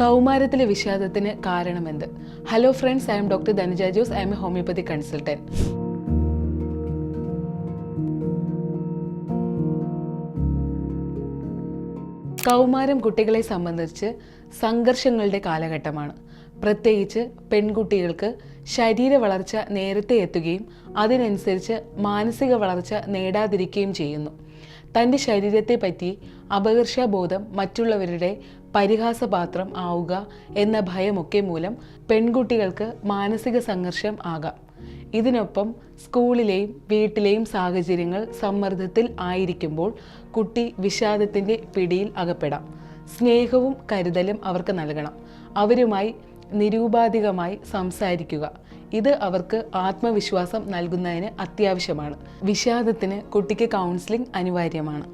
കൗമാരത്തിലെ വിഷാദത്തിന് കാരണമെന്ത്? Hello friends, I am doctor Dhanuja Jose. I am a homeopathy consultant. കൗമാരം കുട്ടികളെ സംബന്ധിച്ച് സംഘർഷങ്ങളുടെ കാലഘട്ടമാണ്. പ്രത്യേകിച്ച് പെൺകുട്ടികൾക്ക് ശരീര വളർച്ച നേരത്തെ എത്തുകയും അതിനനുസരിച്ച് മാനസിക വളർച്ച നേടാതിരിക്കുകയും ചെയ്യുന്നു. തൻ്റെ ശരീരത്തെ പറ്റി അപകർഷബോധം, മറ്റുള്ളവരുടെ പരിഹാസപാത്രം ആവുക എന്ന ഭയമൊക്കെ മൂലം പെൺകുട്ടികൾക്ക് മാനസിക സംഘർഷം ആകാം. ഇതിനൊപ്പം സ്കൂളിലെയും വീട്ടിലെയും സാഹചര്യങ്ങൾ സമ്മർദ്ദത്തിൽ ആയിരിക്കുമ്പോൾ കുട്ടി വിഷാദത്തിൻ്റെ പിടിയിൽ അകപ്പെടാം. സ്നേഹവും കരുതലും അവർക്ക് നൽകണം. അവരുമായി നിരൂപാധികമായി സംസാരിക്കുക. ഇത് അവർക്ക് ആത്മവിശ്വാസം നൽകുന്നതിന് അത്യാവശ്യമാണ്. വിഷാദത്തിന് കുട്ടിക്ക് കൗൺസിലിംഗ് അനിവാര്യമാണ്.